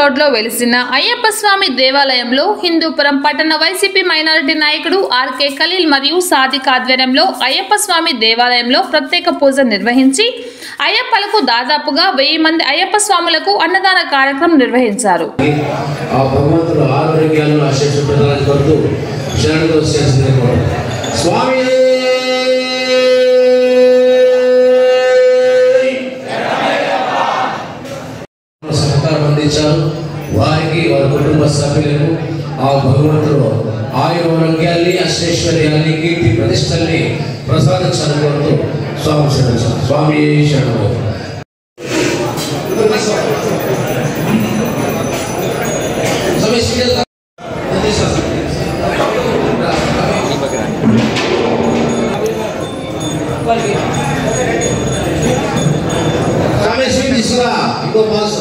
రోడ్లో వెలిసిన అయ్యప్ప స్వామి దేవాలయంలో హిందూపురం పట్టణ వైసీపీ మైనారిటీ నాయకుడు ఆర్కే ఖలీల్ మరియు సాదిక్ ఆధ్వర్యంలో అయ్యప్ప స్వామి దేవాలయంలో ప్రత్యేక పూజ నిర్వహించి అయ్యప్పలకు దాదాపుగా 1000 మంది అయ్యప్ప స్వాములకు అన్నదాన కార్యక్రమం నిర్వహించారు. వారికి వారి కుటుంబ సభ్యులకు ఆ భగవంతుడు ఆయుర్వేద్యాన్ని అష్టైశ్వర్యాన్ని కీర్తి ప్రతిష్టల్ని ప్రసాదించాలని కోరుతూ స్వామి శరణం. స్వామి శరణం. ఇంకో పాస్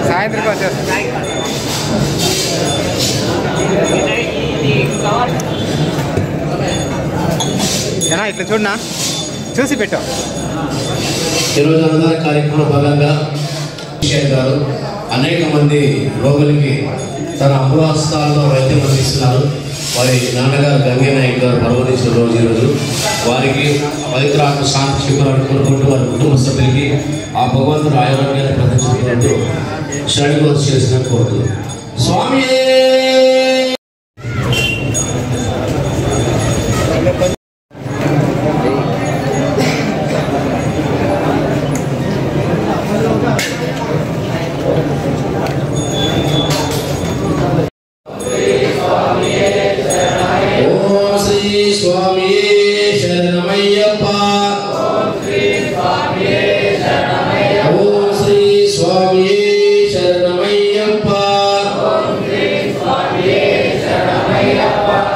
సాయంత్రం వచ్చేస్తాను. ఇట్లా చూడనా చూసి పెట్టాం. ఈరోజు అన్నదాన కార్యక్రమ భాగంగా గారు అనేక మంది రోగులకి తన అమృహస్తాల్లో వైద్యం అందిస్తున్నారు. వారి నాన్నగారు గంగే నాయక్ గారు పర్వదించిన రోజు ఈరోజు వారికి పవిత్రాత్మ శాంతి చేకూరాలని కోరుకుంటూ వారి కుటుంబ సభ్యులకి ఆ భగవంతుడు ఆరోగ్యాన్ని ప్రదర్శించుకుంటూ శరణు చేసిన కోరుతూ స్వామి స్వామి శరణమయ్యప్ప. ఓం శ్రీ స్వామి శరణమయ్యప్ప.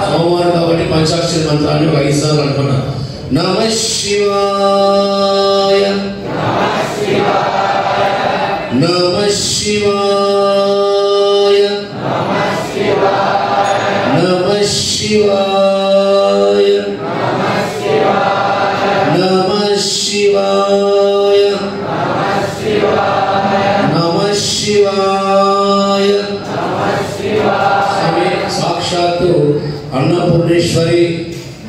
సోమవారం కాబట్టి పంచాక్షరి మంత్రాన్ని 5 సార్లు అనుకున్నా. నమః శివాయ నమః శివాయ నమః శివాయ నమః శివాయ నమః శివాయ. సాక్షాత్తు అన్నపూర్ణేశ్వరి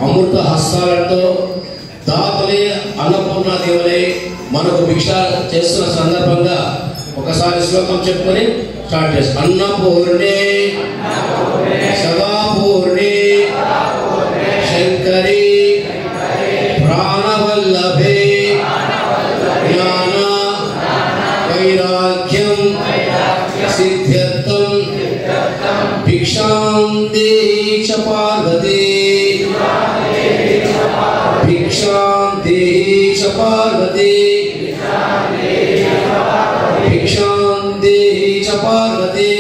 అమృత హస్తాలతో దాతలే అన్నపూర్ణాదేవులే మనకు భిక్ష చేస్తున్న సందర్భంగా ఒకసారి శ్లోకం చెప్పుకొని స్టార్ట్ చేస్తాం. అన్నపూర్ణే సదాపూర్ణే శంకరి ప్రాణవల్లభే జ్ఞాన వైరాగ్యం సిద్ధ్యర్థం భిక్షాం దేహి చ పార్వతీ భిక్షాం దేహి చ పార్వతీ భిక్షాం దేహి చ పార్వతీ.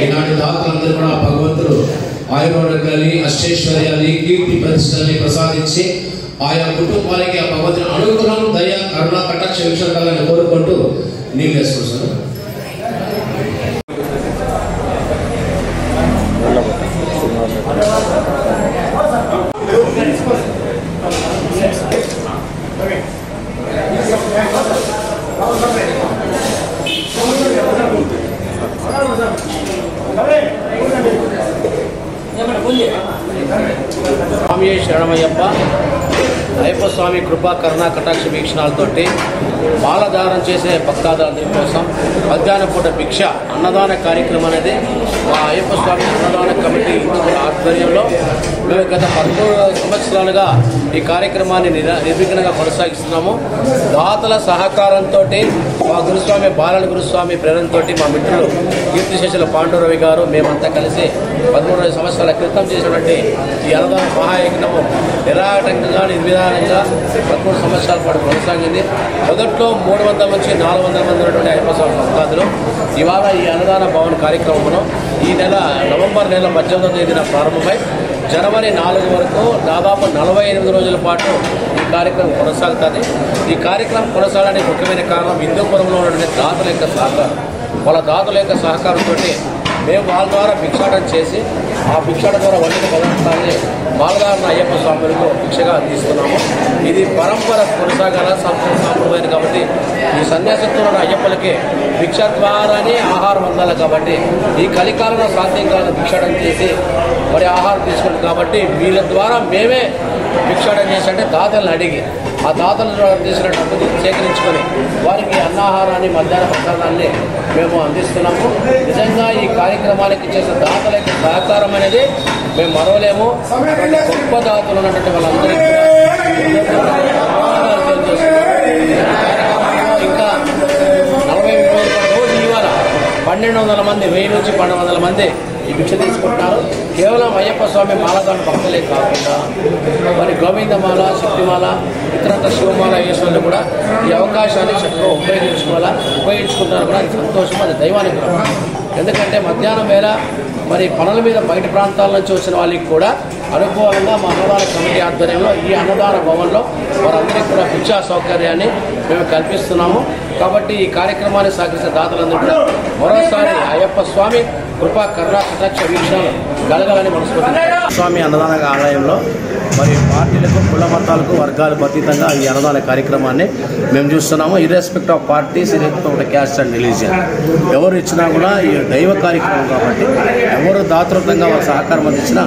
ఈనాటి దాతలందరూ కూడా భగవంతుడు ఆయుర్వేదాన్ని అష్టైశ్వర్యాన్ని కీర్తి ప్రతిష్టల్ని ప్రసాదించి ఆయా కుటుంబాలకి ఆ భగవంతుని అనుగ్రహం దయ కరుణ కటాక్ష వీక్షణాలను కోరుకుంటూ నీళ్ళు వేసుకుంటాను. స్వామి శరణమయ్యప్ప. అయ్యప్ప స్వామి కృపా కరుణా కటాక్ష వీక్షణాలతోటి మాలధారం చేసే భక్తాదులందరి కోసం మధ్యాహ్నం పూట భిక్ష అన్నదాన కార్యక్రమం అనేది మా అయ్యప్ప స్వామి అన్నదాన కమిటీ ఆధ్వర్యంలో మేము గత 13 సంవత్సరాలుగా ఈ కార్యక్రమాన్ని నిర్విఘ్నంగా కొనసాగిస్తున్నాము. దాతల సహకారంతో మా గురుస్వామి బాలన గురుస్వామి ప్రేరణతో మా మిత్రులు కీర్తిశేషుల పాండురవి గారు మేమంతా కలిసి 13 సంవత్సరాల క్రితం చేసినటువంటి ఈ అన్నదాన మహాయజ్ఞము నిరాటంకంగా నిర్విధానంగా నిదానంగా 13 సంవత్సరాల పాటు కొనసాగింది. మొదట్లో 300 నుంచి 400 మంది ఉన్నటువంటి అయ్యప్ప స్వామి భక్తాదులు ఇవాళ ఈ అన్నదాన భవన్ కార్యక్రమంలో ఈ నెల నవంబర్ నెల 18వ తేదీన ప్రారంభమై జనవరి 4 వరకు దాదాపు 48 రోజుల పాటు ఈ కార్యక్రమం కొనసాగుతుంది. ఈ కార్యక్రమం కొనసాగడానికి ముఖ్యమైన కారణం హిందూపురంలో ఉన్నటువంటి దాతల యొక్క సహకారం. వాళ్ళ దాతల యొక్క సహకారంతో మేము వాళ్ళ ద్వారా భిక్షాటన చేసి ఆ భిక్షాటన ద్వారా వండిన పదార్థాన్ని మాలదారుల అయ్యప్ప స్వాములకు భిక్షగా అందిస్తున్నాము. ఇది పరంపర కొనసాగాల సాంప్రదాయం కాబట్టి ఈ సన్యాసత్వంలో ఉన్న అయ్యప్పలకి భిక్ష ద్వారానే ఆహారం అందాలి. కాబట్టి ఈ కలికాలంలో సాధ్యంకాలను భిక్షాటన చేసి మరి ఆహారం తీసుకుంటాం కాబట్టి వీళ్ళ ద్వారా మేమే భిక్షాటన చేసి అంటే దాతలను అడిగి ఆ దాతల ద్వారా తీసిన డబ్బుని సేకరించుకొని వారికి అన్నాహారాన్ని మధ్యాహ్న ప్రసాదాన్ని మేము అందిస్తున్నాము. నిజంగా ఈ కార్యక్రమానికి చేసిన దాతల యొక్క సహకారం అనేది మేము మరవలేము. గొప్ప దాతలు ఉన్నటువంటి వాళ్ళందరికీ ఇంకా 40 రోజు ఇవాళ 1200 మంది 1000 నుంచి 1200 మంది ఈ భిక్ష తీసుకుంటున్నారు. కేవలం అయ్యప్ప స్వామి మాలదారుల భక్తులే కాకుండా మరి గోవిందమాల, శక్తిమాల, ఇతరత్ర శివమాల అయ్యేశ్వరులు కూడా ఈ అవకాశాన్ని చక్కగా ఉపయోగించుకుంటున్నారు కూడా. అది సంతోషం, అది దైవానికి కూడా. ఎందుకంటే మధ్యాహ్నం వేళ మరి పనుల మీద బయట ప్రాంతాల నుంచి వచ్చిన వాళ్ళకి కూడా అనుకూలంగా మా అన్నదాన కమిటీ ఆధ్వర్యంలో ఈ అన్నదాన భవన్లో వారందరికీ కూడా భిక్షా సౌకర్యాన్ని మేము కల్పిస్తున్నాము. కాబట్టి ఈ కార్యక్రమాన్ని సహకరించిన దాతలందరూ కూడా మరోసారి అయ్యప్ప స్వామి కృపా కరుణా కటాక్ష వీక్షణలు కలగాలని మనస్ఫూర్తిగా స్వామి అన్నదాన ఆలయంలో మరి పార్టీలకు, కుల మతాలకు, వర్గాలకు అతీతంగా ఈ అన్నదాన కార్యక్రమాన్ని మేము చూస్తున్నాము. Irrespective of parties, irrespective of caste and religion ఎవరు ఇచ్చినా కూడా ఈ దైవ కార్యక్రమం కాబట్టి ఎవరు దాతృత్వంగా వారు సహకారం అందించినా